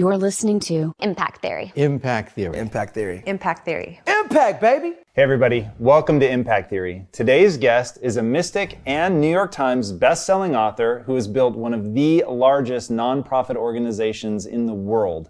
You're listening to Impact Theory. Impact Theory. Impact Theory. Impact Theory. Impact, baby! Hey everybody, welcome to Impact Theory. Today's guest is a mystic and New York Times best-selling author who has built one of the largest nonprofit organizations in the world.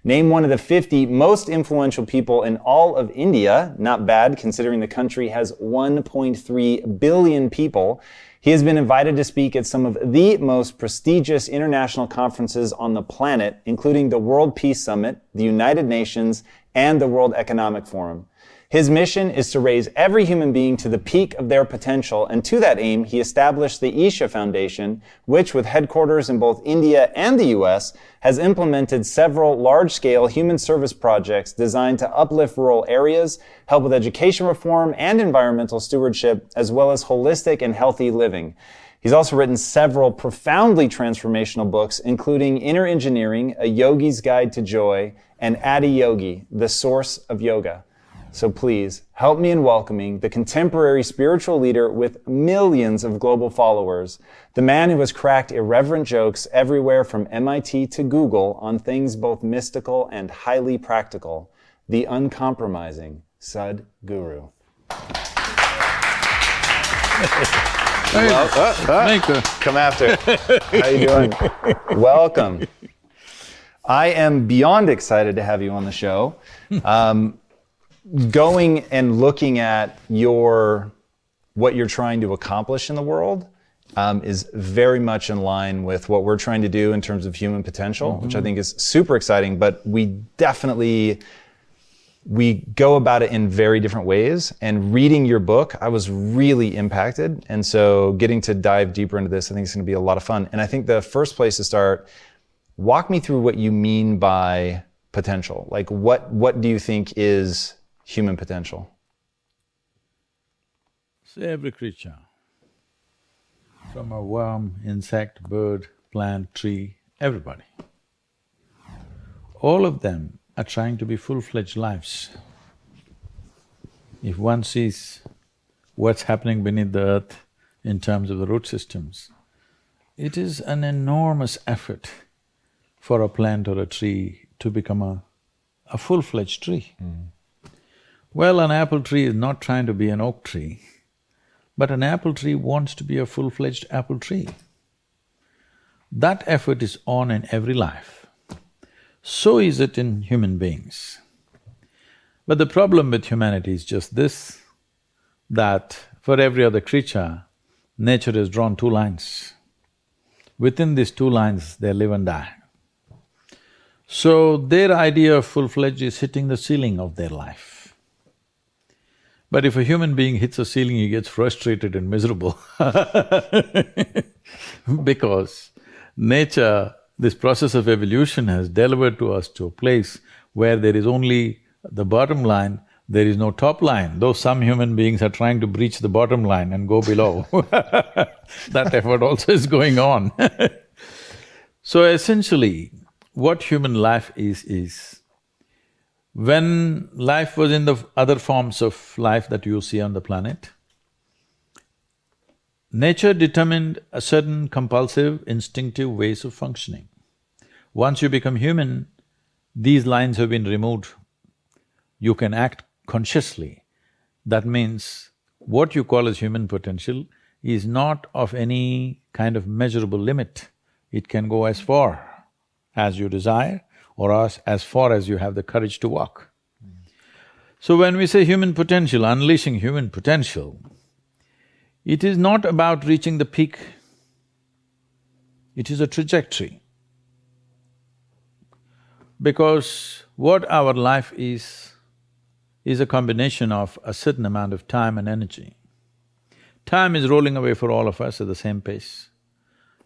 Named one of the 50 most influential people in all of India, not bad considering the country has 1.3 billion people. He has been invited to speak at some of the most prestigious international conferences on the planet, including the World Peace Summit, the United Nations, and the World Economic Forum. His mission is to raise every human being to the peak of their potential, and to that aim, he established the Isha Foundation, which, with headquarters in both India and the US, has implemented several large-scale human service projects designed to uplift rural areas, help with education reform and environmental stewardship, as well as holistic and healthy living. He's also written several profoundly transformational books, including Inner Engineering, A Yogi's Guide to Joy, and Adi Yogi, The Source of Yoga. So please, help me in welcoming the contemporary spiritual leader with millions of global followers, the man who has cracked irreverent jokes everywhere from MIT to Google on things both mystical and highly practical, the uncompromising Sadhguru. Come after. How you doing? Welcome. I am beyond excited to have you on the show. Going and looking at what you're trying to accomplish in the world is very much in line with what we're trying to do in terms of human potential, which I think is super exciting, but we go about it in very different ways. And reading your book, I was really impacted. And so getting to dive deeper into this, I think it's gonna be a lot of fun. And I think the first place to start, walk me through what you mean by potential. Like what do you think is human potential? So every creature, from a worm, insect, bird, plant, tree, everybody, all of them are trying to be full-fledged lives. If one sees what's happening beneath the earth in terms of the root systems, it is an enormous effort for a plant or a tree to become a full-fledged tree. Well, an apple tree is not trying to be an oak tree, but an apple tree wants to be a full-fledged apple tree. That effort is on in every life. So is it in human beings. But the problem with humanity is just this, that for every other creature, nature has drawn two lines. Within these two lines, they live and die. So their idea of full-fledged is hitting the ceiling of their life. But if a human being hits a ceiling, he gets frustrated and miserable because nature, this process of evolution has delivered to us to a place where there is only the bottom line, there is no top line, though some human beings are trying to breach the bottom line and go below. That effort also is going on. So essentially, what human life is when life was in the other forms of life that you see on the planet, nature determined a certain compulsive, instinctive ways of functioning. Once you become human, these lines have been removed. You can act consciously. That means what you call as human potential is not of any kind of measurable limit. It can go as far as you desire, or as far as you have the courage to walk. So when we say human potential, unleashing human potential, it is not about reaching the peak, it is a trajectory. Because what our life is a combination of a certain amount of time and energy. Time is rolling away for all of us at the same pace.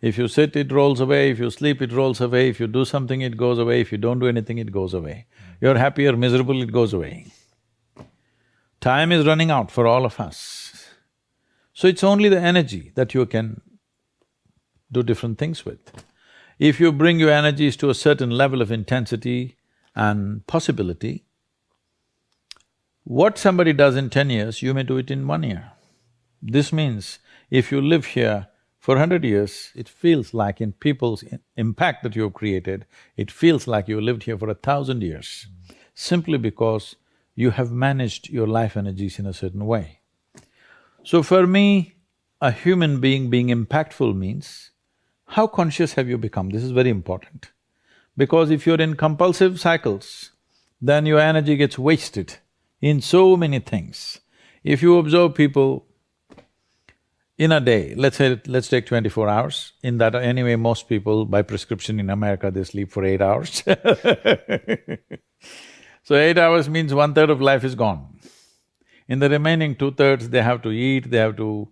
If you sit, it rolls away, if you sleep, it rolls away, if you do something, it goes away, if you don't do anything, it goes away. You're happy or miserable, it goes away. Time is running out for all of us. So it's only the energy that you can do different things with. If you bring your energies to a certain level of intensity and possibility, what somebody does in 10 years, you may do it in 1 year. This means if you live here For 100 years, it feels like in people's impact that you have created, it feels like you lived here for 1,000 years, simply because you have managed your life energies in a certain way. So for me, a human being impactful means, how conscious have you become? This is very important. Because if you're in compulsive cycles, then your energy gets wasted in so many things. If you observe people in a day, let's take 24 hours, in that anyway most people by prescription in America they sleep for 8 hours So 8 hours means 1/3 of life is gone. In the remaining 2/3 they have to eat, they have to,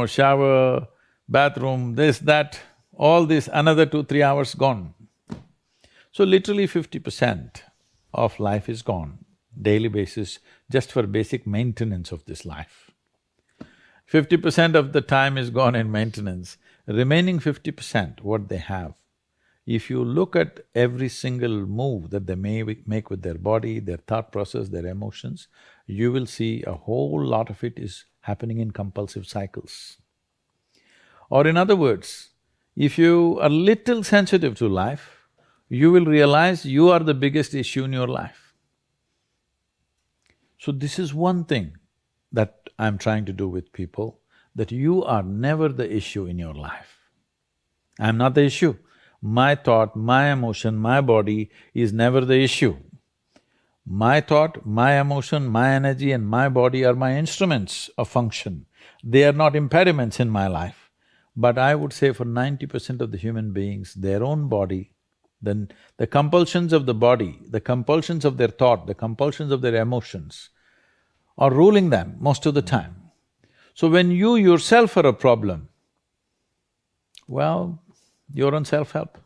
shower, bathroom, this, that, all this, another 2-3 hours gone. So literally 50% of life is gone, daily basis, just for basic maintenance of this life. 50% of the time is gone in maintenance, remaining 50%, what they have. If you look at every single move that they may make with their body, their thought process, their emotions, you will see a whole lot of it is happening in compulsive cycles. Or in other words, if you are little sensitive to life, you will realize you are the biggest issue in your life. So this is one thing that I'm trying to do with people, that you are never the issue in your life. I'm not the issue. My thought, my emotion, my body is never the issue. My thought, my emotion, my energy and my body are my instruments of function. They are not impediments in my life. But I would say for 90% of the human beings, their own body, then the compulsions of the body, the compulsions of their thought, the compulsions of their emotions are ruling them most of the time. So when you yourself are a problem, well, you're on self-help.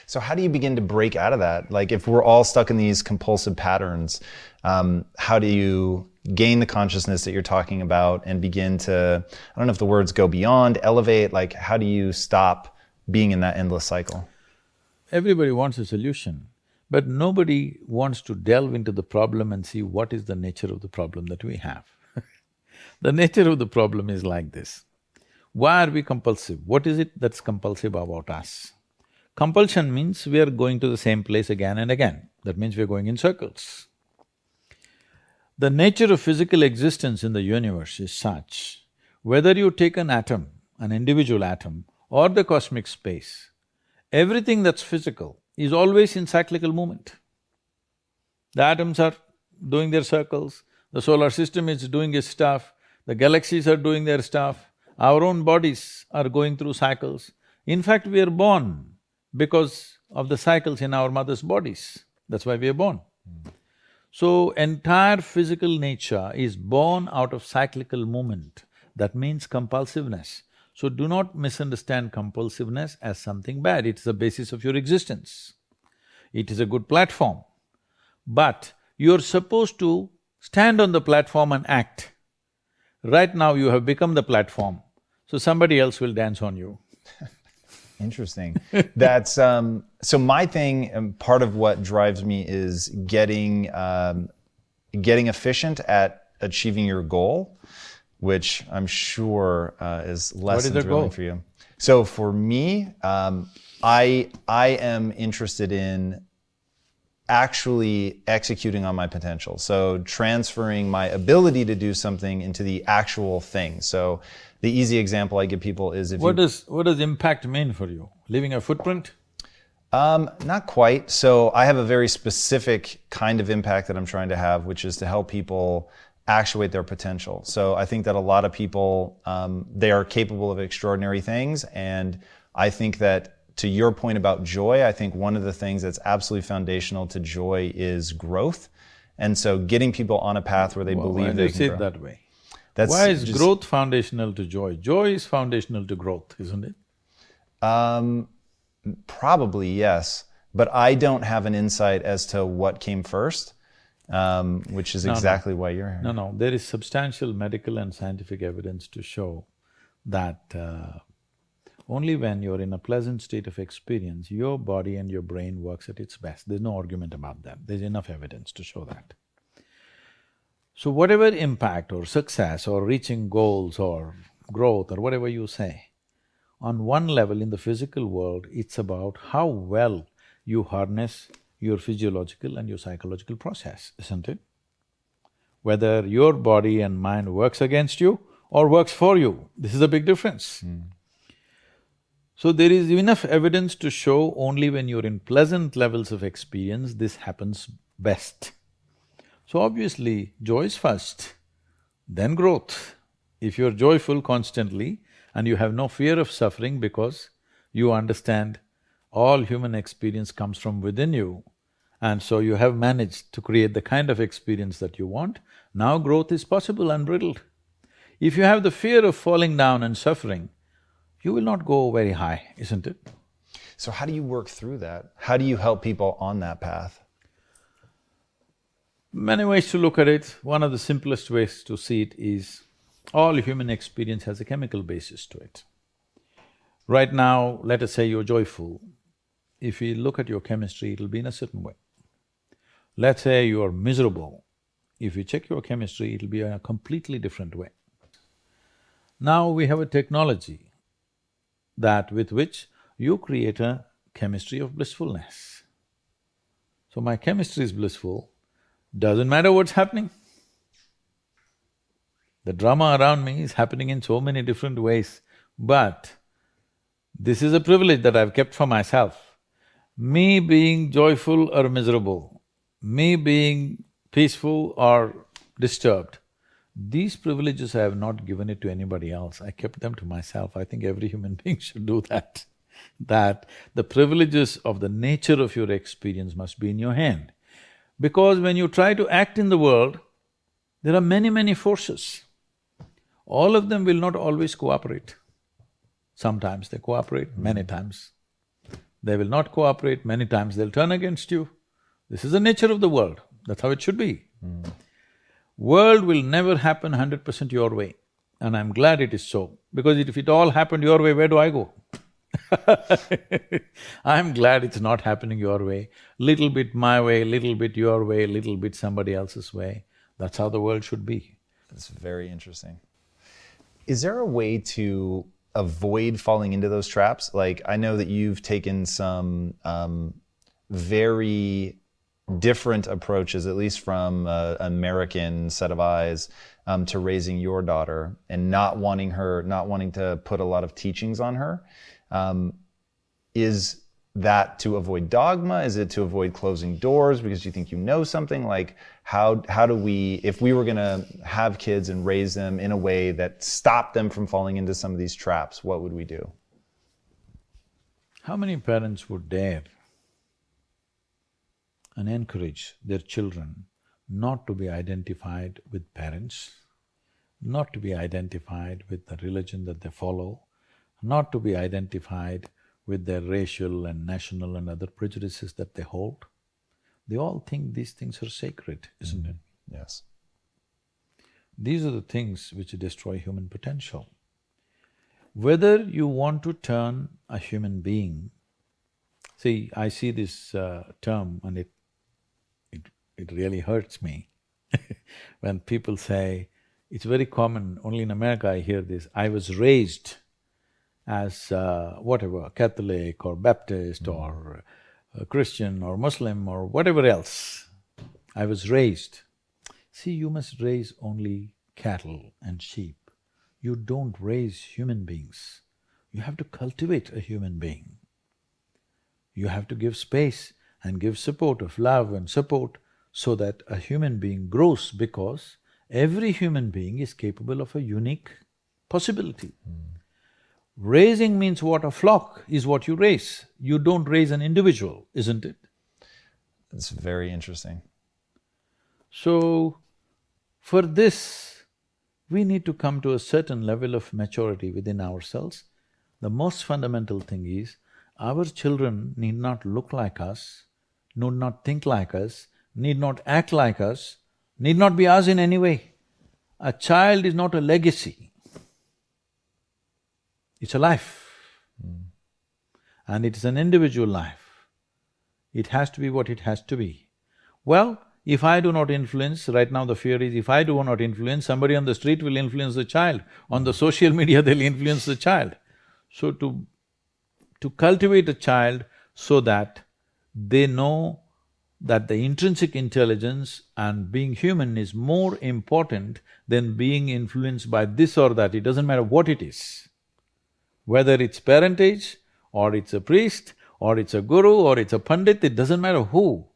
So how do you begin to break out of that? Like if we're all stuck in these compulsive patterns, how do you gain the consciousness that you're talking about and begin to, I don't know if the words go beyond, elevate, like how do you stop being in that endless cycle? Everybody wants a solution, but nobody wants to delve into the problem and see what is the nature of the problem that we have. The nature of the problem is like this. Why are we compulsive? What is it that's compulsive about us? Compulsion means we are going to the same place again and again. That means we are going in circles. The nature of physical existence in the universe is such, whether you take an atom, an individual atom, or the cosmic space, everything that's physical is always in cyclical movement. The atoms are doing their circles, the solar system is doing its stuff, the galaxies are doing their stuff, our own bodies are going through cycles. In fact, we are born because of the cycles in our mother's bodies, that's why we are born. So, entire physical nature is born out of cyclical movement, that means compulsiveness. So do not misunderstand compulsiveness as something bad, it's the basis of your existence. It is a good platform, but you're supposed to stand on the platform and act. Right now you have become the platform, so somebody else will dance on you. Interesting. That's so my thing, part of what drives me is getting efficient at achieving your goal, which I'm sure is less than thrilling for you. So for me, I am interested in actually executing on my potential. So transferring my ability to do something into the actual thing. So the easy example I give people is if What does impact mean for you? Leaving a footprint? Not quite. So I have a very specific kind of impact that I'm trying to have, which is to help people actuate their potential. So I think that a lot of people, they are capable of extraordinary things. And I think that to your point about joy, I think one of the things that's absolutely foundational to joy is growth. And so getting people on a path where they believe they can grow. Why do you say it that way? Why is growth foundational to joy? Joy is foundational to growth, isn't it? Probably, yes. But I don't have an insight as to what came first, which is exactly why you're here. No, there is substantial medical and scientific evidence to show that only when you're in a pleasant state of experience, your body and your brain works at its best. There's no argument about that. There's enough evidence to show that. So whatever impact or success or reaching goals or growth or whatever you say, on one level in the physical world, it's about how well you harness your physiological and your psychological process, isn't it? Whether your body and mind works against you or works for you, this is a big difference. So there is enough evidence to show only when you're in pleasant levels of experience, this happens best. So obviously, joy is first, then growth. If you're joyful constantly and you have no fear of suffering because you understand all human experience comes from within you, and so you have managed to create the kind of experience that you want, now growth is possible, unbridled. If you have the fear of falling down and suffering, you will not go very high, isn't it? So how do you work through that? How do you help people on that path? Many ways to look at it. One of the simplest ways to see it is all human experience has a chemical basis to it. Right now, let us say you're joyful. If you look at your chemistry, it'll be in a certain way. Let's say you are miserable. If you check your chemistry, it'll be in a completely different way. Now we have a technology that with which you create a chemistry of blissfulness. So my chemistry is blissful, doesn't matter what's happening. The drama around me is happening in so many different ways, but this is a privilege that I've kept for myself. Me being joyful or miserable, me being peaceful or disturbed, these privileges I have not given it to anybody else, I kept them to myself. I think every human being should do that. That the privileges of the nature of your experience must be in your hand. Because when you try to act in the world, there are many forces. All of them will not always cooperate. Sometimes they cooperate, many times they will not cooperate, many times they'll turn against you. This is the nature of the world, that's how it should be. World will never happen 100% your way, and I'm glad it is so, because if it all happened your way, where do I go? I'm glad it's not happening your way. Little bit my way, little bit your way, little bit somebody else's way. That's how the world should be. That's very interesting. Is there a way to avoid falling into those traps? Like, I know that you've taken some very different approaches, at least from an American set of eyes, to raising your daughter and not wanting to put a lot of teachings on her. Is that to avoid dogma? Is it to avoid closing doors because you think you know something? Like, how do we, if we were gonna have kids and raise them in a way that stopped them from falling into some of these traps, what would we do? How many parents would dare and encourage their children not to be identified with parents, not to be identified with the religion that they follow, not to be identified with their racial and national and other prejudices that they hold? They all think these things are sacred, isn't it? Yes. These are the things which destroy human potential. Whether you want to turn a human being… See, I see this term and it really hurts me when people say, it's very common, only in America I hear this, I was raised as whatever, Catholic or Baptist or Christian or Muslim or whatever else. I was raised. See, you must raise only cattle and sheep. You don't raise human beings. You have to cultivate a human being. You have to give space and give support of love and support so that a human being grows, because every human being is capable of a unique possibility. Raising means what? A flock is what you raise. You don't raise an individual, isn't it? That's very interesting. So, for this, we need to come to a certain level of maturity within ourselves. The most fundamental thing is, our children need not look like us, need not think like us, need not act like us, need not be us in any way. A child is not a legacy. It's a life. And it is an individual life. It has to be what it has to be. Well, If I do not influence, right now the fear is if I do not influence, somebody on the street will influence the child. On the social media, they'll influence the child. So to cultivate a child so that they know that the intrinsic intelligence and being human is more important than being influenced by this or that, it doesn't matter what it is. Whether it's parentage, or it's a priest, or it's a guru, or it's a pandit, it doesn't matter who.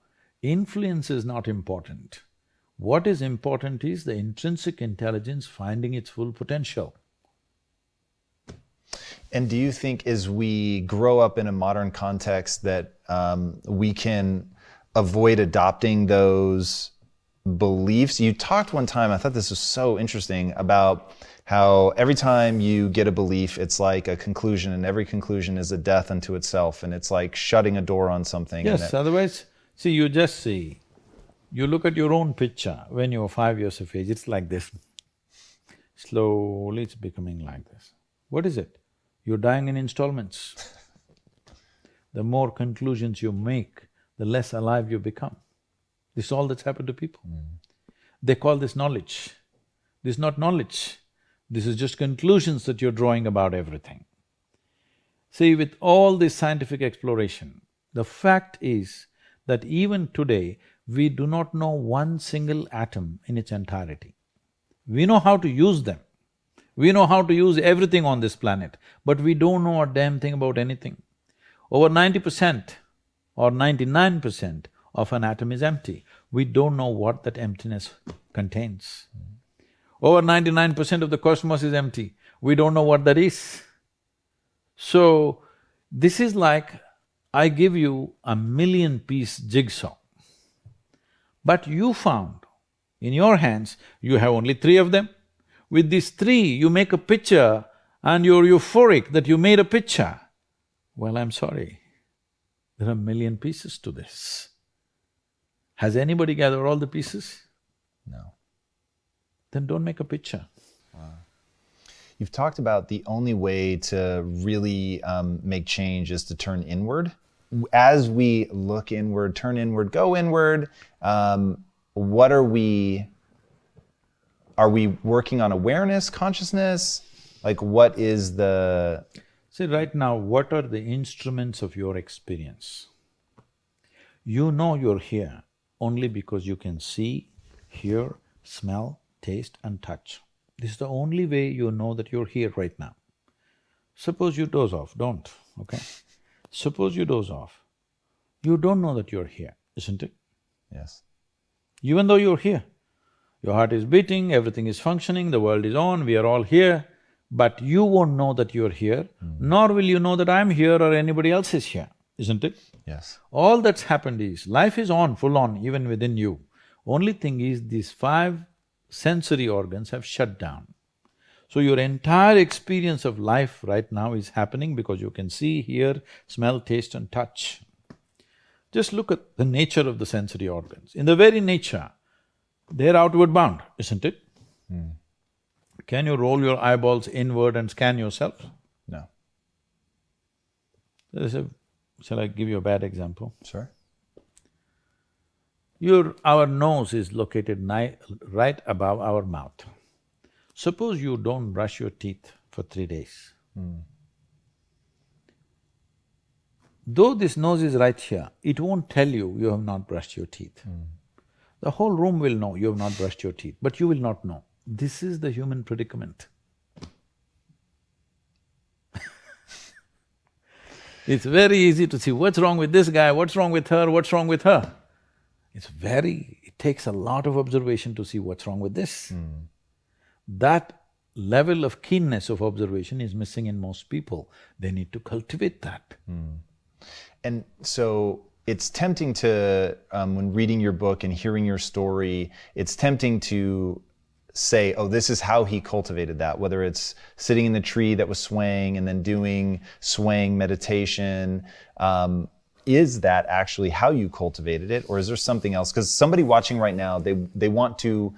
Influence is not important. What is important is the intrinsic intelligence finding its full potential. And do you think as we grow up in a modern context that we can avoid adopting those beliefs? You talked one time, I thought this was so interesting, about how every time you get a belief, it's like a conclusion, and every conclusion is a death unto itself, and it's like shutting a door on something. Yes, otherwise, see, you just see, you look at your own picture when you're 5 years of age, it's like this. Slowly it's becoming like this. What is it? You're dying in installments. The more conclusions you make, the less alive you become. This is all that's happened to people. They call this knowledge. This is not knowledge. This is just conclusions that you're drawing about everything. See, with all this scientific exploration, the fact is that even today, we do not know one single atom in its entirety. We know how to use them. We know how to use everything on this planet, but we don't know a damn thing about anything. Over 90% or 99% of an atom is empty. We don't know what that emptiness contains. Over 99% of the cosmos is empty. We don't know what that is. So, this is like I give you a 1,000,000-piece jigsaw, but you found in your hands, you have only 3 of them. With these 3, you make a picture and you're euphoric that you made a picture. Well, I'm sorry, there are 1,000,000 pieces to this. Has anybody gathered all the pieces? No. Then don't make a picture. You've talked about the only way to really make change is to turn inward. As we look inward, turn inward, go inward, what are we working on awareness, consciousness? Like what is the… See, right now, what are the instruments of your experience? You know you're here only because you can see, hear, smell, taste and touch. This is the only way you know that you're here right now. Suppose you doze off, don't, okay? Suppose you doze off, you don't know that you're here, isn't it? Yes. Even though you're here, your heart is beating, everything is functioning, the world is on, we are all here, but you won't know that you're here, nor will you know that I'm here or anybody else is here, isn't it? Yes. All that's happened is, life is on, full on, even within you. Only thing is, these 5 sensory organs have shut down. So your entire experience of life right now is happening because you can see, hear, smell, taste and touch. Just look at the nature of the sensory organs. In the very nature, they're outward bound, isn't it? Can you roll your eyeballs inward and scan yourself? No. Shall I give you a bad example? Sure. Our nose is located right above our mouth. Suppose you don't brush your teeth for 3 days. Though this nose is right here, it won't tell you you have not brushed your teeth. The whole room will know you have not brushed your teeth, but you will not know. This is the human predicament. It's very easy to see what's wrong with this guy, what's wrong with her, what's wrong with her. It takes a lot of observation to see what's wrong with this. That level of keenness of observation is missing in most people. They need to cultivate that. And so it's tempting to, when reading your book and hearing your story, it's tempting to say, oh, this is how he cultivated that, whether it's sitting in the tree that was swaying and then doing swaying meditation. Is that actually how you cultivated it, or is there something else? Because somebody watching right now, they want to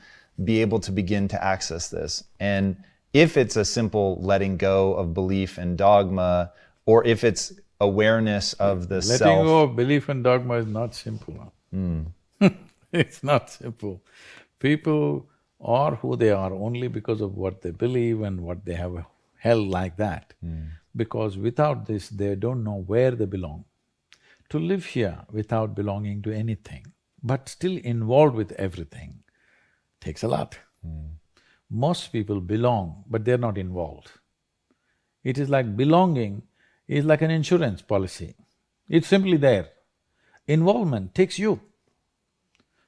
be able to begin to access this. And if it's a simple letting go of belief and dogma, or if it's awareness of the self… Letting go of belief and dogma is not simple. It's not simple. People are who they are only because of what they believe and what they have held like that. Because without this, they don't know where they belong. To live here without belonging to anything, but still involved with everything, takes a lot. Most people belong, but they're not involved. It is like belonging is like an insurance policy. It's simply there. Involvement takes you.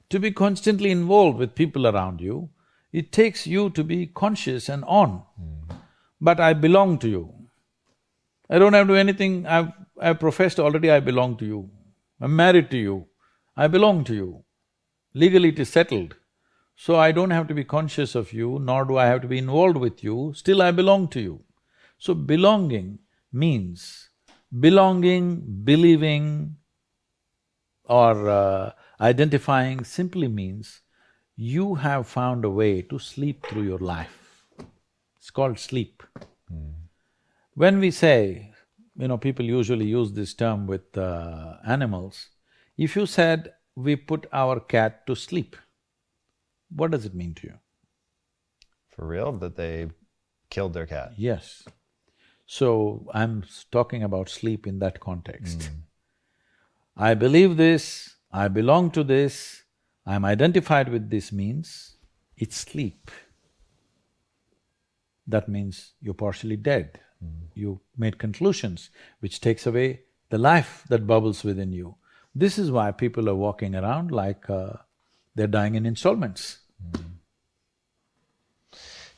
To be constantly involved with people around you, it takes you to be conscious and on. But I belong to you. I don't have to do anything, I've professed already I belong to you. I'm married to you, I belong to you. Legally it is settled. So I don't have to be conscious of you, nor do I have to be involved with you, still I belong to you. So belonging means, believing or identifying simply means you have found a way to sleep through your life. It's called sleep. When we say, people usually use this term with animals, if you said, we put our cat to sleep, what does it mean to you? For real? That they killed their cat? Yes. So, I'm talking about sleep in that context. I believe this, I belong to this, I'm identified with this means it's sleep. That means you're partially dead. You made conclusions, which takes away the life that bubbles within you. This is why people are walking around like they're dying in installments.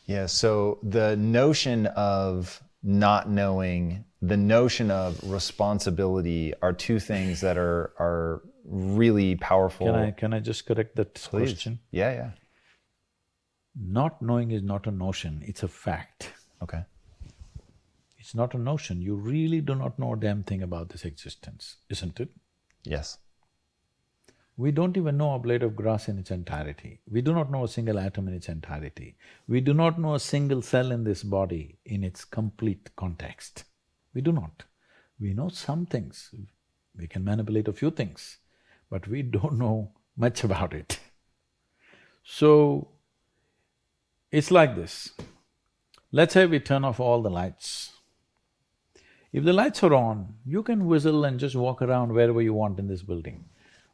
Yeah, so the notion of not knowing, the notion of responsibility are two things that are really powerful. Can I just correct that question? Yeah. Not knowing is not a notion, it's a fact. Okay. It's not a notion, you really do not know a damn thing about this existence, isn't it? Yes. We don't even know a blade of grass in its entirety. We do not know a single atom in its entirety. We do not know a single cell in this body in its complete context. We do not. We know some things, we can manipulate a few things, but we don't know much about it. So, it's like this. Let's say we turn off all the lights. If the lights are on, you can whistle and just walk around wherever you want in this building.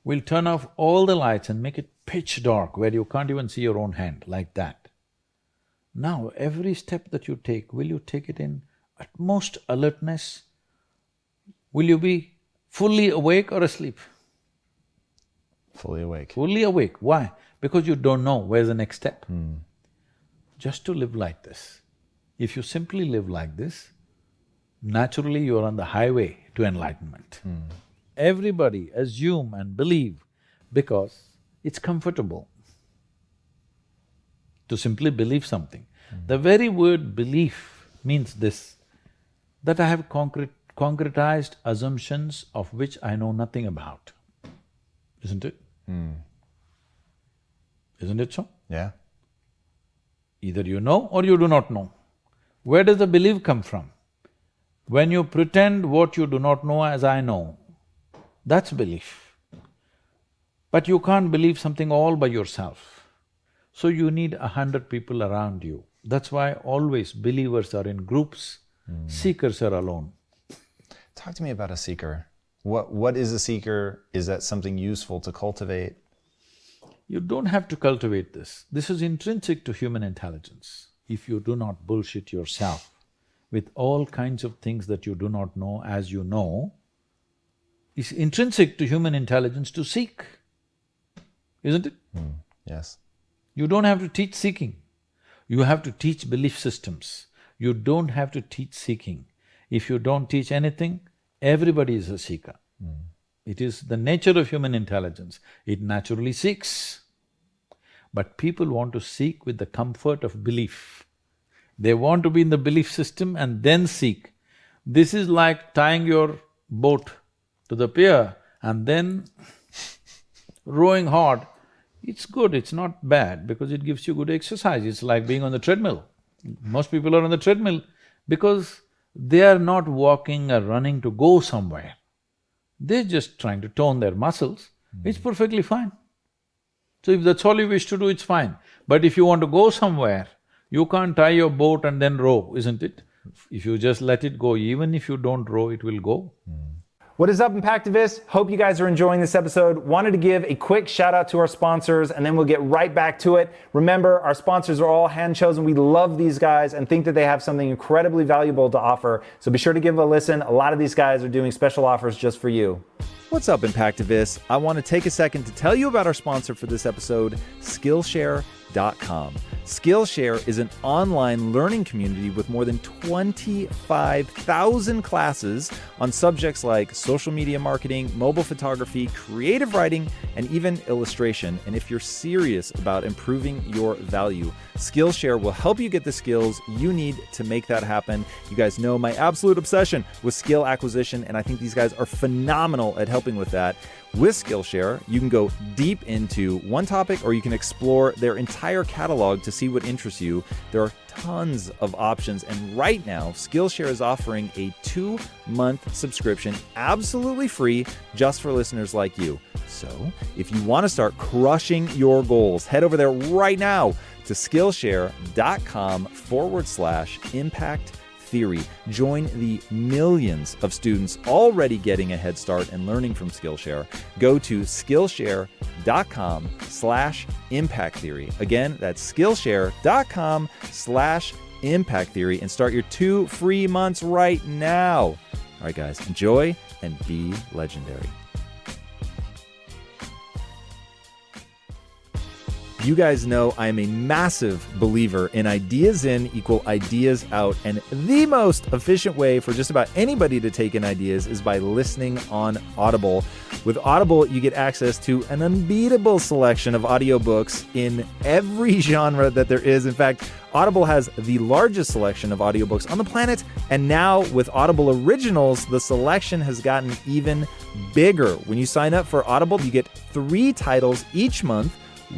We'll turn off all the lights and make it pitch dark where you can't even see your own hand, like that. Now, every step that you take, will you take it in utmost alertness? Will you be fully awake or asleep? Fully awake. Fully awake. Why? Because you don't know where's the next step. Just to live like this. If you simply live like this, naturally you're on the highway to enlightenment. Everybody assume and believe because it's comfortable to simply believe something. The very word belief means this, that I have concretized assumptions of which I know nothing about, isn't it? Isn't it so? Yeah. Either you know or you do not know. Where does the belief come from? When you pretend what you do not know as I know, that's belief. But you can't believe something all by yourself. So you need 100 people around you. That's why always believers are in groups, seekers are alone. Talk to me about a seeker. What is a seeker? Is that something useful to cultivate? You don't have to cultivate this. This is intrinsic to human intelligence. If you do not bullshit yourself with all kinds of things that you do not know as you know, it's intrinsic to human intelligence to seek, isn't it? Yes. You don't have to teach seeking. You have to teach belief systems. You don't have to teach seeking. If you don't teach anything, everybody is a seeker. It is the nature of human intelligence, it naturally seeks. But people want to seek with the comfort of belief. They want to be in the belief system and then seek. This is like tying your boat to the pier and then rowing hard. It's good, it's not bad because it gives you good exercise. It's like being on the treadmill. Most people are on the treadmill because they are not walking or running to go somewhere. They're just trying to tone their muscles. It's perfectly fine. So if that's all you wish to do, it's fine. But if you want to go somewhere, you can't tie your boat and then row, isn't it? If you just let it go, even if you don't row, it will go. What is up, Impactivists? Hope you guys are enjoying this episode. Wanted to give a quick shout out to our sponsors, and then we'll get right back to it. Remember, our sponsors are all hand-chosen. We love these guys and think that they have something incredibly valuable to offer. So be sure to give a listen. A lot of these guys are doing special offers just for you. What's up, Impactivists? I want to take a second to tell you about our sponsor for this episode, Skillshare.com. Skillshare is an online learning community with more than 25,000 classes on subjects like social media marketing, mobile photography, creative writing, and even illustration. And if you're serious about improving your value, Skillshare will help you get the skills you need to make that happen. You guys know my absolute obsession with skill acquisition, and I think these guys are phenomenal at helping with that. With Skillshare, you can go deep into one topic, or you can explore their entire catalog to see what interests you. There are tons of options, and right now, Skillshare is offering a 2-month subscription absolutely free just for listeners like you. So, if you want to start crushing your goals, head over there right now to Skillshare.com/impact theory. Join the millions of students already getting a head start and learning from Skillshare. Go to Skillshare.com/impact theory. Again, that's Skillshare.com/impact theory and start your 2 free months right now. All right, guys, enjoy and be legendary. You guys know I am a massive believer in ideas in equal ideas out, and the most efficient way for just about anybody to take in ideas is by listening on Audible. With Audible, you get access to an unbeatable selection of audiobooks in every genre that there is. In fact, Audible has the largest selection of audiobooks on the planet, and now with Audible Originals, the selection has gotten even bigger. When you sign up for Audible, you get 3 titles each month,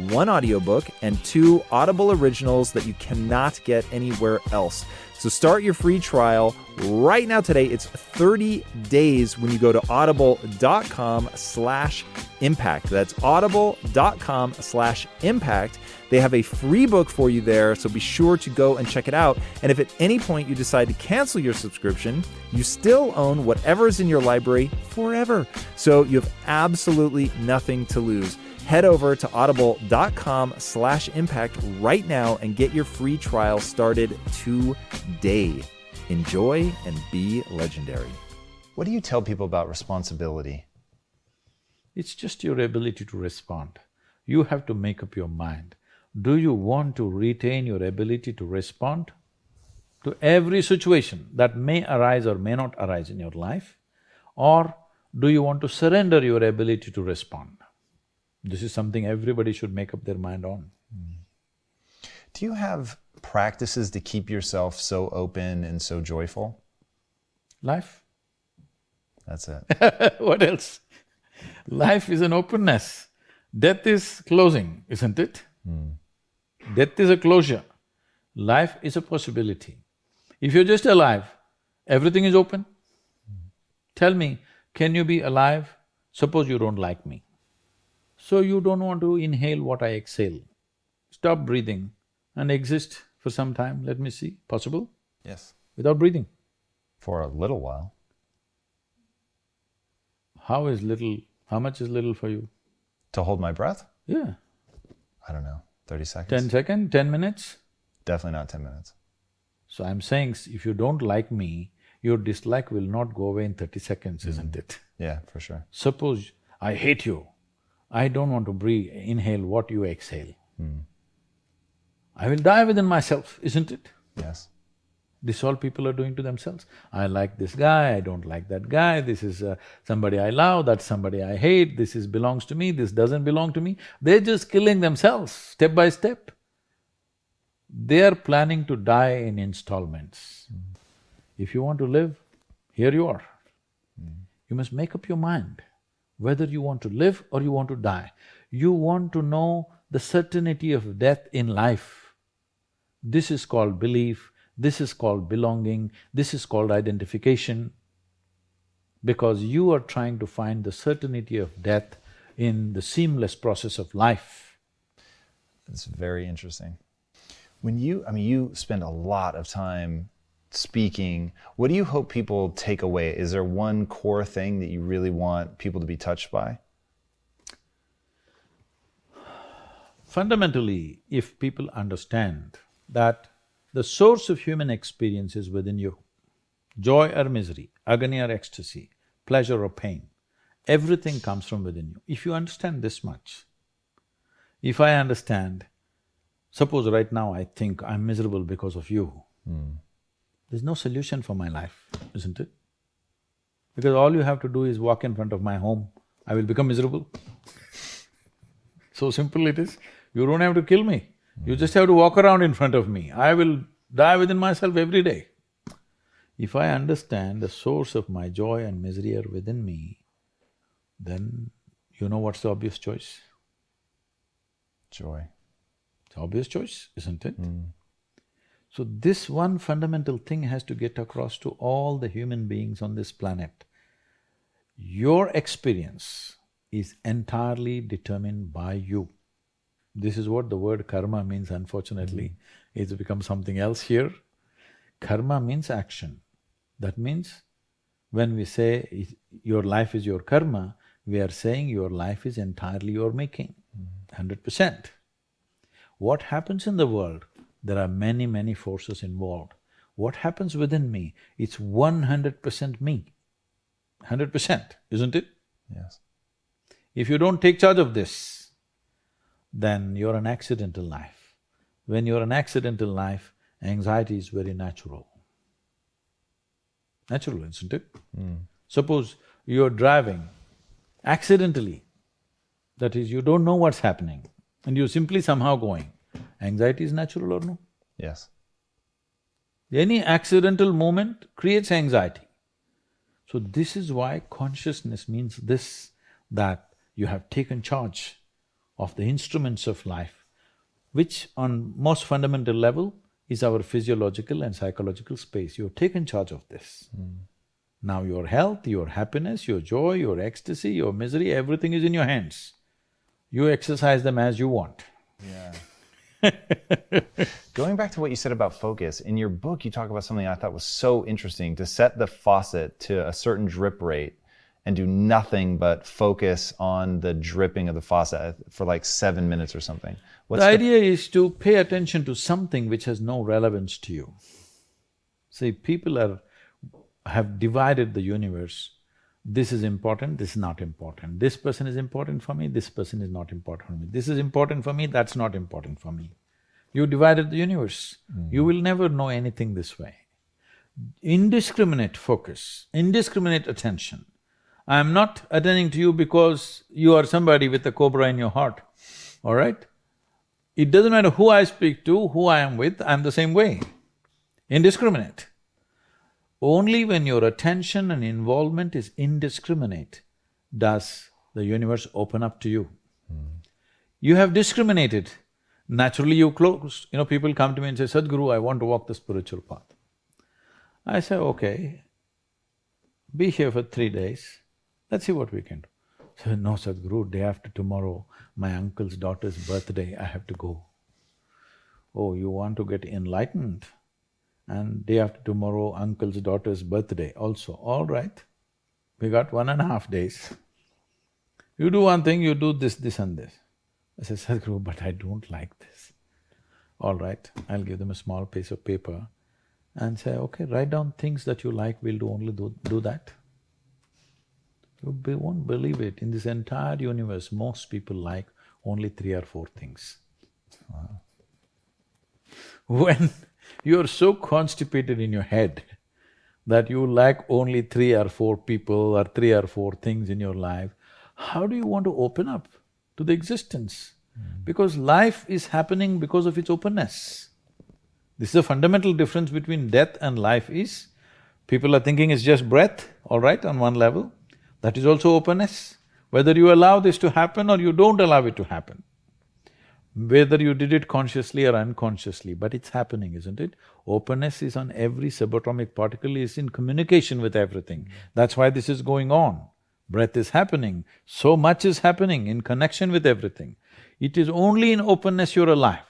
1 audiobook, and 2 Audible Originals that you cannot get anywhere else. So start your free trial right now today. It's 30 days when you go to audible.com/impact. That's audible.com/impact. They have a free book for you there, so be sure to go and check it out. And if at any point you decide to cancel your subscription, you still own whatever is in your library forever. So you have absolutely nothing to lose. Head over to audible.com/impact right now and get your free trial started today. Enjoy and be legendary. What do you tell people about responsibility? It's just your ability to respond. You have to make up your mind. Do you want to retain your ability to respond to every situation that may arise or may not arise in your life? Or do you want to surrender your ability to respond? This is something everybody should make up their mind on. Do you have practices to keep yourself so open and so joyful? Life. That's it. What else? Life is an openness. Death is closing, isn't it? Death is a closure. Life is a possibility. If you're just alive, everything is open. Tell me, can you be alive? Suppose you don't like me. So you don't want to inhale what I exhale. Stop breathing and exist for some time, let me see. Possible? Yes. Without breathing. For a little while. How is little… how much is little for you? To hold my breath? Yeah. I don't know, 30 seconds? 10 seconds, 10 minutes? Definitely not 10 minutes. So I'm saying, if you don't like me, your dislike will not go away in 30 seconds, isn't it? Yeah, for sure. Suppose I hate you. I don't want to inhale what you exhale. I will die within myself, isn't it? Yes. This is all people are doing to themselves. I like this guy, I don't like that guy, this is somebody I love, that's somebody I hate, this is belongs to me, this doesn't belong to me. They're just killing themselves step by step. They are planning to die in installments. If you want to live, here you are. You must make up your mind whether you want to live or you want to die. You want to know the certainty of death in life. This is called belief, this is called belonging, this is called identification, because you are trying to find the certainty of death in the seamless process of life. It's very interesting. When you spend a lot of time speaking, what do you hope people take away? Is there one core thing that you really want people to be touched by? Fundamentally, if people understand that the source of human experience is within you, joy or misery, agony or ecstasy, pleasure or pain, everything comes from within you. If you understand this much, if I understand, suppose right now I think I'm miserable because of you, there's no solution for my life, isn't it? Because all you have to do is walk in front of my home, I will become miserable. So simple it is. You don't have to kill me, you just have to walk around in front of me. I will die within myself every day. If I understand the source of my joy and misery are within me, then you know what's the obvious choice? Joy. It's the obvious choice, isn't it? So this one fundamental thing has to get across to all the human beings on this planet. Your experience is entirely determined by you. This is what the word karma means, unfortunately. It's become something else here. Karma means action. That means when we say your life is your karma, we are saying your life is entirely your making, 100%. What happens in the world? There are many, many forces involved. What happens within me? It's 100% me, 100%, isn't it? Yes. If you don't take charge of this, then you're an accidental life. When you're an accidental life, anxiety is very natural. Natural, isn't it? Suppose you're driving accidentally, that is, you don't know what's happening and you're simply somehow going, anxiety is natural or no? Yes. Any accidental movement creates anxiety. So this is why consciousness means this, that you have taken charge of the instruments of life, which on most fundamental level is our physiological and psychological space. You've taken charge of this. Now your health, your happiness, your joy, your ecstasy, your misery, everything is in your hands. You exercise them as you want. Yeah. Going back to what you said about focus, in your book you talk about something I thought was so interesting, to set the faucet to a certain drip rate and do nothing but focus on the dripping of the faucet for like 7 minutes or something. The idea is to pay attention to something which has no relevance to you. See, people have divided the universe. This is important, this is not important. This person is important for me, this person is not important for me. This is important for me, that's not important for me. You divided the universe. You will never know anything this way. Indiscriminate focus, indiscriminate attention. I'm not attending to you because you are somebody with a cobra in your heart, all right? It doesn't matter who I speak to, who I am with, I'm the same way. Indiscriminate. Only when your attention and involvement is indiscriminate does the universe open up to you. You have discriminated, naturally you close. People come to me and say, Sadhguru, I want to walk the spiritual path. I say, okay, be here for 3 days, let's see what we can do. So, no Sadhguru, day after tomorrow, my uncle's daughter's birthday, I have to go. Oh, you want to get enlightened? And day after tomorrow, uncle's daughter's birthday also, all right. We got 1.5 days. You do one thing, you do this, this and this. I say, Sadhguru, but I don't like this. All right, I'll give them a small piece of paper and say, okay, write down things that you like, we'll only do that. You won't believe it, in this entire universe, most people like only 3 or 4 things. Wow. When you're so constipated in your head that you like only 3 or 4 people or 3 or 4 things in your life, how do you want to open up to the existence? Because life is happening because of its openness. This is a fundamental difference between death and life is, people are thinking it's just breath, all right, on one level. That is also openness. Whether you allow this to happen or you don't allow it to happen, whether you did it consciously or unconsciously, but it's happening, isn't it? Openness is on every subatomic particle, is in communication with everything. That's why this is going on. breath is happening, so much is happening in connection with everything. It is only in openness you're alive.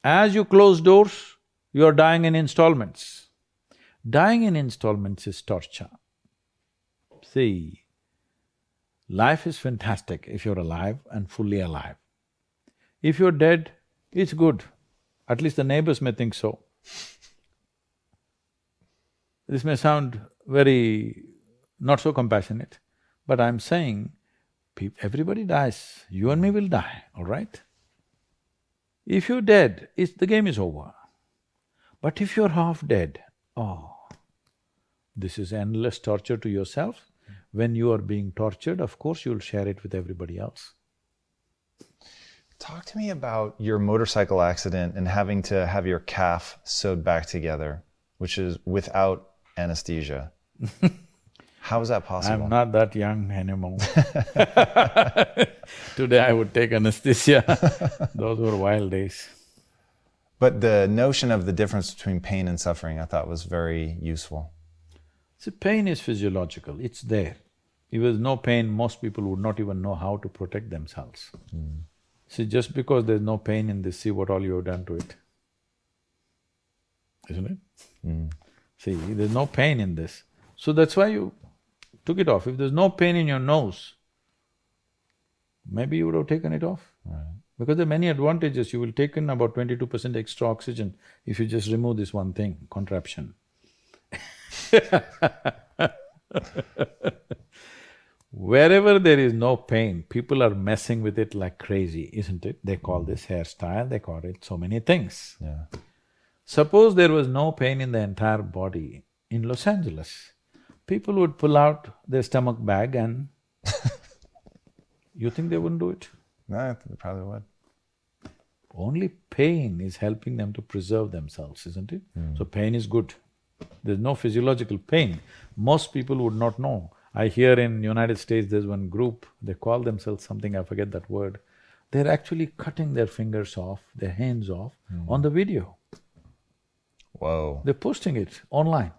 As you close doors, you're dying in installments. Dying in installments is torture. See, life is fantastic if you're alive and fully alive. If you're dead, it's good. At least the neighbors may think so. This may sound very not so compassionate, but I'm saying, everybody dies, you and me will die, all right? If you're dead, the game is over. But if you're half dead, oh, this is endless torture to yourself. When you are being tortured, of course you'll share it with everybody else. Talk to me about your motorcycle accident and having to have your calf sewed back together, which is without anesthesia. How is that possible? I'm not that young anymore. Today I would take anesthesia. Those were wild days. But the notion of the difference between pain and suffering I thought was very useful. See, pain is physiological, it's there. If there's no pain, most people would not even know how to protect themselves. See, just because there's no pain in this, see what all you have done to it. Isn't it? See, there's no pain in this. So that's why you took it off. If there's no pain in your nose, maybe you would have taken it off. Right. Because there are many advantages. You will take in about 22% extra oxygen if you just remove this one thing, contraption. Wherever there is no pain, people are messing with it like crazy, isn't it? They call this hairstyle, they call it so many things. Yeah. Suppose there was no pain in the entire body in Los Angeles, people would pull out their stomach bag and you think they wouldn't do it? No, they probably would. Only pain is helping them to preserve themselves, isn't it? So pain is good. There's no physiological pain. Most people would not know. I hear in United States there's one group, they call themselves something, I forget that word. They're actually cutting their fingers off, their hands off on the video. Whoa. They're posting it online.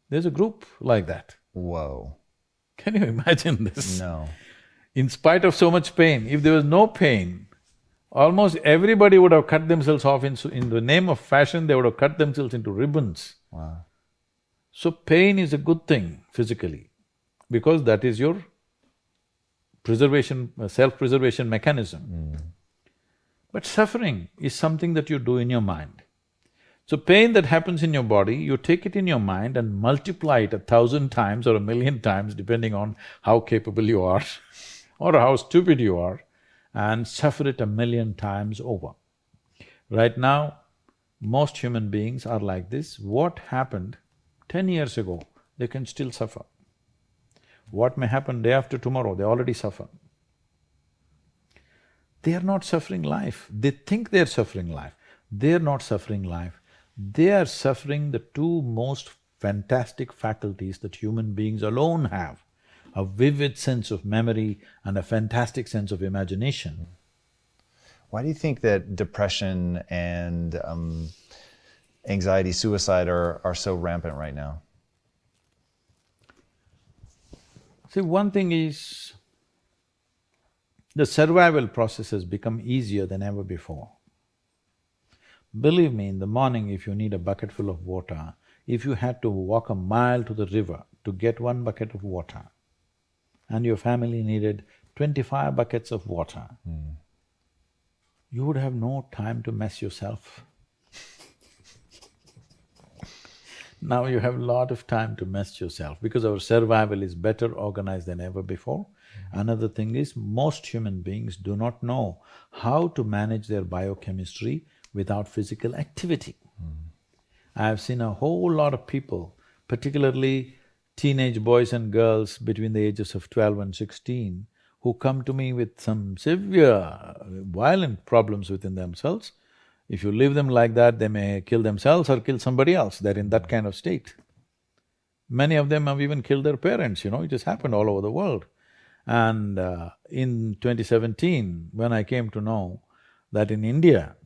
There's a group like that. Whoa. Can you imagine this? No. In spite of so much pain, if there was no pain, almost everybody would have cut themselves off in the name of fashion, they would have cut themselves into ribbons. Wow. So pain is a good thing physically, because that is your preservation, self-preservation mechanism. But suffering is something that you do in your mind. So pain that happens in your body, you take it in your mind and multiply it 1,000 times or 1,000,000 times, depending on how capable you are or how stupid you are, and suffer it 1,000,000 times over. Right now, most human beings are like this. What happened 10 years ago, they can still suffer. What may happen day after tomorrow, they already suffer. They are not suffering life. They think they're suffering life. They're not suffering life. They are suffering the two most fantastic faculties that human beings alone have, a vivid sense of memory and a fantastic sense of imagination. Why do you think that depression and anxiety, suicide are so rampant right now? See, one thing is, the survival process has become easier than ever before. Believe me, in the morning if you need a bucket full of water, if you had to walk a mile to the river to get one bucket of water, and your family needed 25 buckets of water, you would have no time to mess yourself. Now you have a lot of time to mess yourself because our survival is better organized than ever before. Another thing is, most human beings do not know how to manage their biochemistry without physical activity. I have seen a whole lot of people, particularly teenage boys and girls between the ages of 12 and 16, who come to me with some severe, violent problems within themselves. If you leave them like that, they may kill themselves or kill somebody else. They're in that kind of state. Many of them have even killed their parents, it has happened all over the world. And in 2017, when I came to know that in India,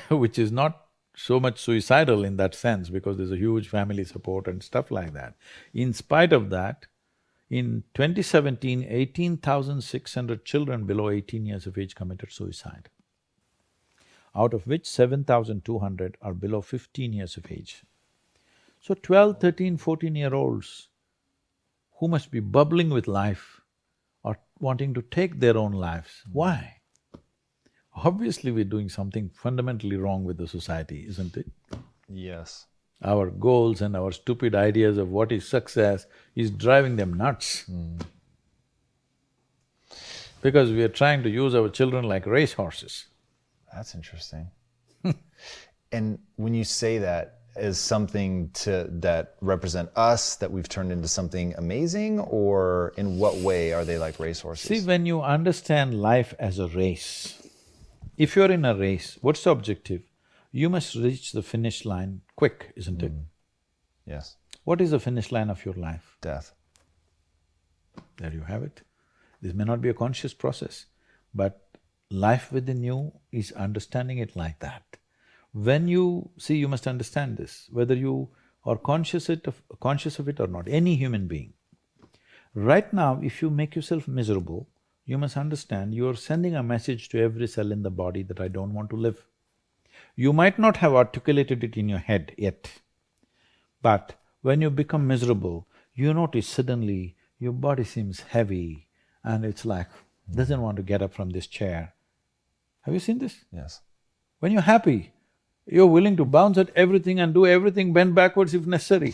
which is not so much suicidal in that sense because there's a huge family support and stuff like that, in spite of that, In 2017, 18,600 children below 18 years of age committed suicide, out of which 7,200 are below 15 years of age. So 12, 13, 14-year-olds who must be bubbling with life are wanting to take their own lives. Why? Obviously we're doing something fundamentally wrong with the society, isn't it? Yes. Our goals and our stupid ideas of what is success is driving them nuts. Because we are trying to use our children like racehorses. That's interesting. And when you say that as something that represent us, that we've turned into something amazing, or in what way are they like racehorses? See, when you understand life as a race, if you're in a race, what's the objective? You must reach the finish line quick, isn't it? Yes. What is the finish line of your life? Death. There you have it. This may not be a conscious process, but life within you is understanding it like that. When you… see, you must understand this, whether you are conscious of it or not, any human being. Right now, if you make yourself miserable, you must understand you are sending a message to every cell in the body that I don't want to live. You might not have articulated it in your head yet, but when you become miserable, you notice suddenly your body seems heavy and it's like, doesn't want to get up from this chair. Have you seen this? Yes. When you're happy, you're willing to bounce at everything and do everything, bend backwards if necessary.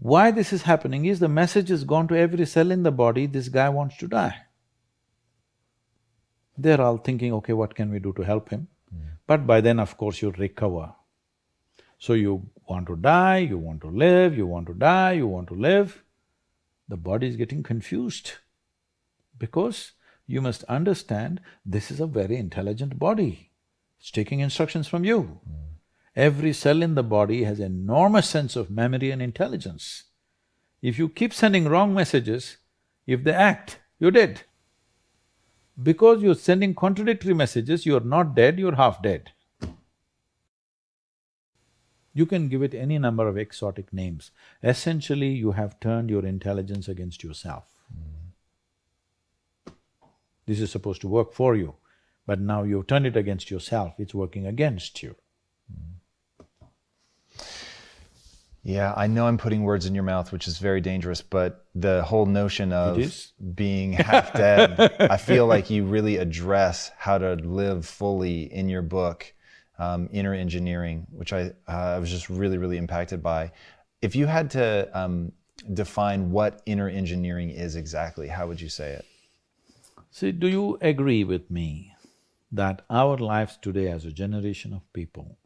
Why this is happening is the message has gone to every cell in the body, this guy wants to die. They're all thinking, okay, what can we do to help him? But by then, of course, you'll recover. So you want to die, you want to live, you want to die, you want to live. The body is getting confused because you must understand this is a very intelligent body. It's taking instructions from you. Every cell in the body has an enormous sense of memory and intelligence. If you keep sending wrong messages, if they act, you're dead. Because you're sending contradictory messages, you're not dead, you're half dead. You can give it any number of exotic names. Essentially, you have turned your intelligence against yourself. This is supposed to work for you, but now you've turned it against yourself, it's working against you. Yeah, I know I'm putting words in your mouth, which is very dangerous, but the whole notion of being half dead, I feel like you really address how to live fully in your book, Inner Engineering, which I was just really impacted by. If you had to define what inner engineering is exactly, how would you say it? See, do you agree with me that our lives today as a generation of people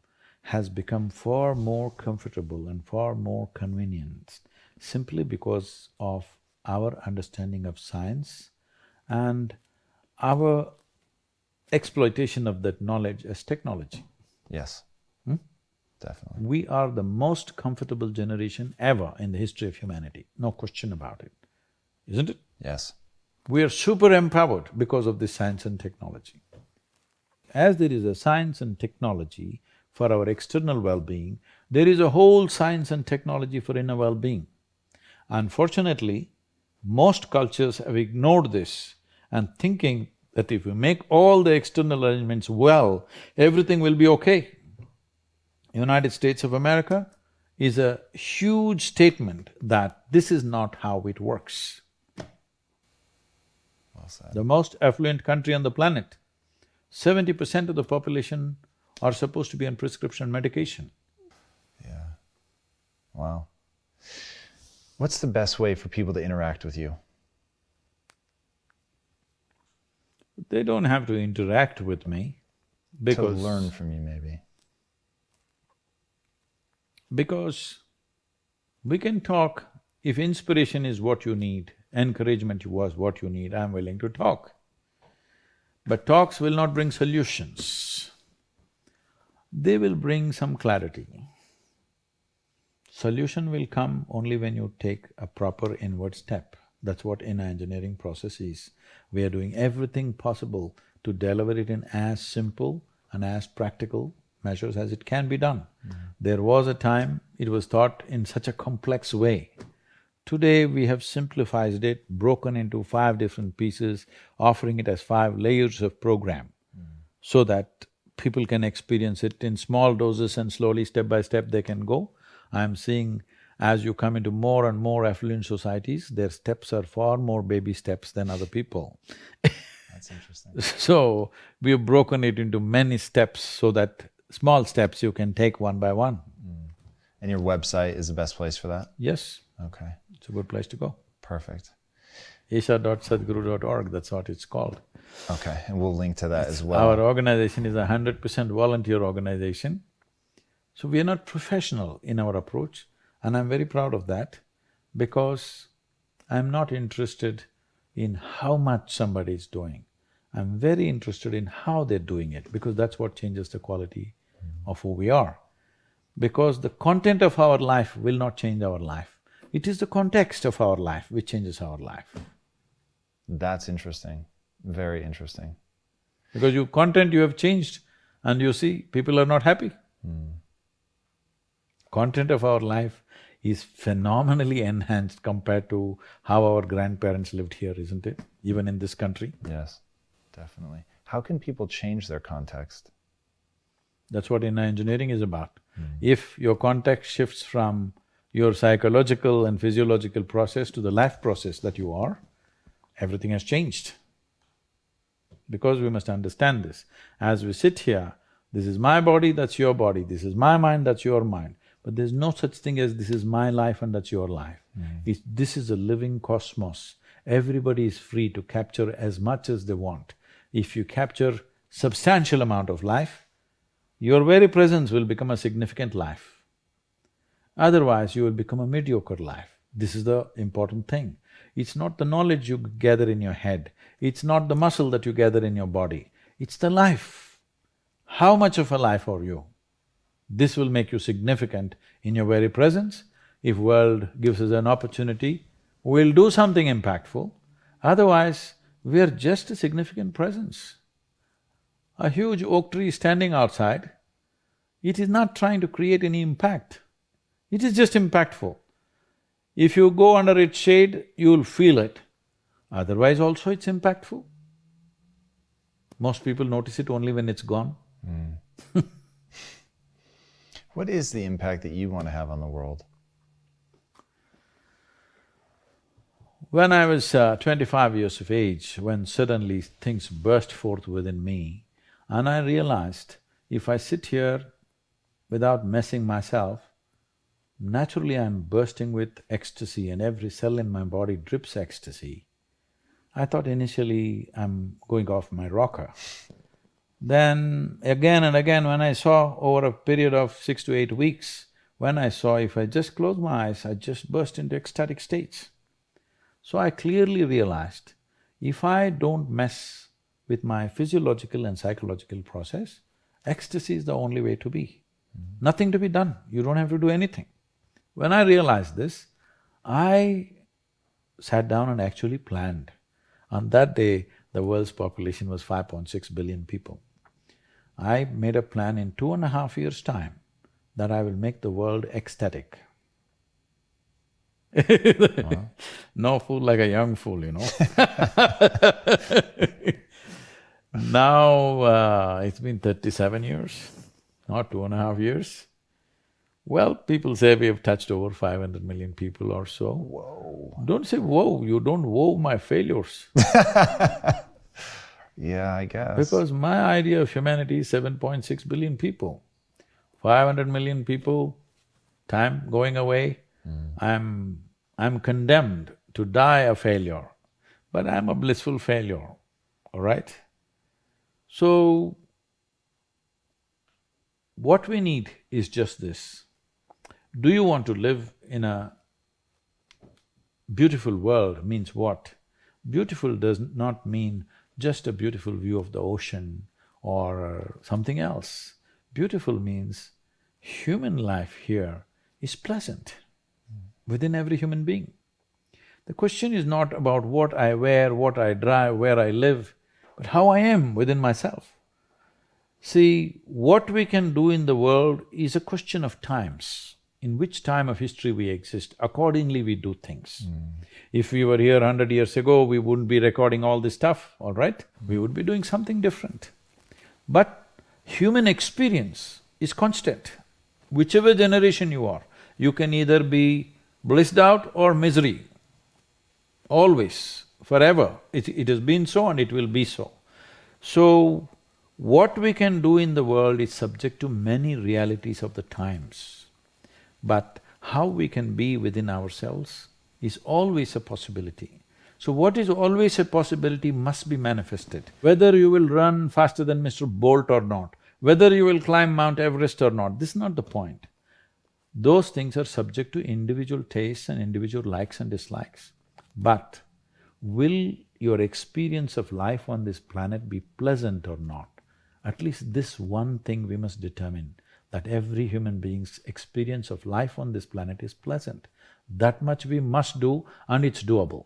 has become far more comfortable and far more convenient simply because of our understanding of science and our exploitation of that knowledge as technology? Yes. Definitely. We are the most comfortable generation ever in the history of humanity, no question about it, isn't it? Yes. We are super empowered because of this science and technology. As there is a science and technology for our external well-being, there is a whole science and technology for inner well-being. Unfortunately, most cultures have ignored this and thinking that if we make all the external arrangements well, everything will be okay. United States of America is a huge statement that this is not how it works. Well said. The most affluent country on the planet, 70% of the population are supposed to be on prescription medication. Yeah. Wow. What's the best way for people to interact with you? They don't have to interact with me because… To learn from you, maybe. Because we can talk, if inspiration is what you need, encouragement was what you need, I'm willing to talk. But talks will not bring solutions. They will bring some clarity. Solution will come only when you take a proper inward step. That's what inner engineering process is. We are doing everything possible to deliver it in as simple and as practical measures as it can be done. There was a time it was taught in such a complex way Today we have simplified it, broken into 5 different pieces, offering it as 5 layers of program so that people can experience it in small doses and slowly, step by step, they can go. I'm seeing as you come into more and more affluent societies, their steps are far more baby steps than other people. That's interesting. So, we have broken it into many steps so that small steps you can take one by one. And your website is the best place for that? Yes, Okay, it's a good place to go. perfect. Isha.sadhguru.org, that's what it's called. Okay, and we'll link to that as well. Our organization is 100% volunteer organization. So we are not professional in our approach, and I'm very proud of that because I'm not interested in how much somebody is doing. I'm very interested in how they're doing it because that's what changes the quality of who we are. Because the content of our life will not change our life. It is the context of our life which changes our life. That's interesting, very interesting. Because your content you have changed and you see people are not happy. Content of our life is phenomenally enhanced compared to how our grandparents lived here, isn't it? Even in this country. Yes, definitely. How can people change their context? That's what inner engineering is about. If your context shifts from your psychological and physiological process to the life process that you are, everything has changed. Because we must understand this. As we sit here, this is my body, that's your body, this is my mind, that's your mind. But there's no such thing as this is my life and that's your life. This is a living cosmos. Everybody is free to capture as much as they want. If you capture substantial amount of life, your very presence will become a significant life. Otherwise, you will become a mediocre life. This is the important thing. It's not the knowledge you gather in your head, it's not the muscle that you gather in your body, it's the life. How much of a life are you? This will make you significant in your very presence. If world gives us an opportunity, we'll do something impactful. Otherwise, we're just a significant presence. A huge oak tree standing outside, it is not trying to create any impact. It is just impactful. If you go under its shade, you'll feel it. Otherwise also it's impactful. Most people notice it only when it's gone. What is the impact that you want to have on the world? When I was 25 years of age, when suddenly things burst forth within me, and I realized if I sit here without messing myself, naturally I'm bursting with ecstasy and every cell in my body drips ecstasy. I thought initially I'm going off my rocker. Then again and again when I saw over a period of 6 to 8 weeks, when I saw if I just close my eyes, I just burst into ecstatic states. So I clearly realized, if I don't mess with my physiological and psychological process, ecstasy is the only way to be. Nothing to be done, you don't have to do anything. When I realized this, I sat down and actually planned. On that day, the world's population was 5.6 billion people. I made a plan in 2.5 years' time that I will make the world ecstatic. No fool like a young fool, you know. Now, it's been 37 years, not 2.5 years. Well, people say we have touched over 500 million people or so. Whoa. Don't say whoa, you don't woe my failures. Yeah, I guess. Because my idea of humanity is 7.6 billion people. 500 million people, time going away, I'm condemned to die a failure, but I'm a blissful failure, all right? So, what we need is just this. Do you want to live in a beautiful world means what? Beautiful does not mean just a beautiful view of the ocean or something else. Beautiful means human life here is pleasant within every human being. The question is not about what I wear, what I drive, where I live, but how I am within myself. See, what we can do in the world is a question of times. in which time of history we exist, accordingly we do things. If we were here 100 years ago, we wouldn't be recording all this stuff, all right? We would be doing something different. But human experience is constant. Whichever generation you are, you can either be blissed out or misery. Always, forever. It has been so and it will be so. So, what we can do in the world is subject to many realities of the times. But how we can be within ourselves is always a possibility. So what is always a possibility must be manifested. Whether you will run faster than Mr. Bolt or not, whether you will climb Mount Everest or not, this is not the point. Those things are subject to individual tastes and individual likes and dislikes. But will your experience of life on this planet be pleasant or not? At least this one thing we must determine, that every human being's experience of life on this planet is pleasant. That much we must do, and it's doable.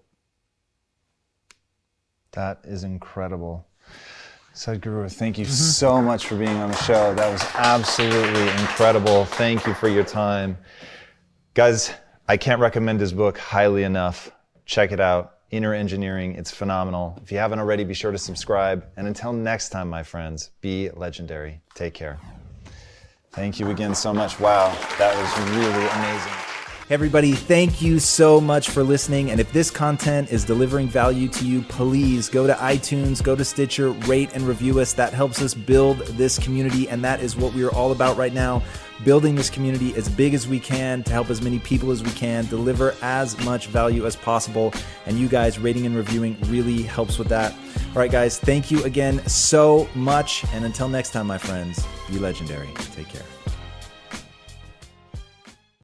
That is incredible. Sadhguru, thank you so much for being on the show. That was absolutely incredible. Thank you for your time. Guys, I can't recommend his book highly enough. Check it out. Inner Engineering, it's phenomenal. If you haven't already, be sure to subscribe. And until next time, my friends, be legendary. Take care. Thank you again so much. Wow, that was really amazing. Hey everybody, thank you so much for listening. And if this content is delivering value to you, please go to iTunes, go to Stitcher, rate and review us. That helps us build this community, and that is what we are all about right now. Building this community as big as we can to help as many people as we can, deliver as much value as possible. And you guys rating and reviewing really helps with that. All right, guys, thank you again so much. And until next time, my friends, be legendary. Take care.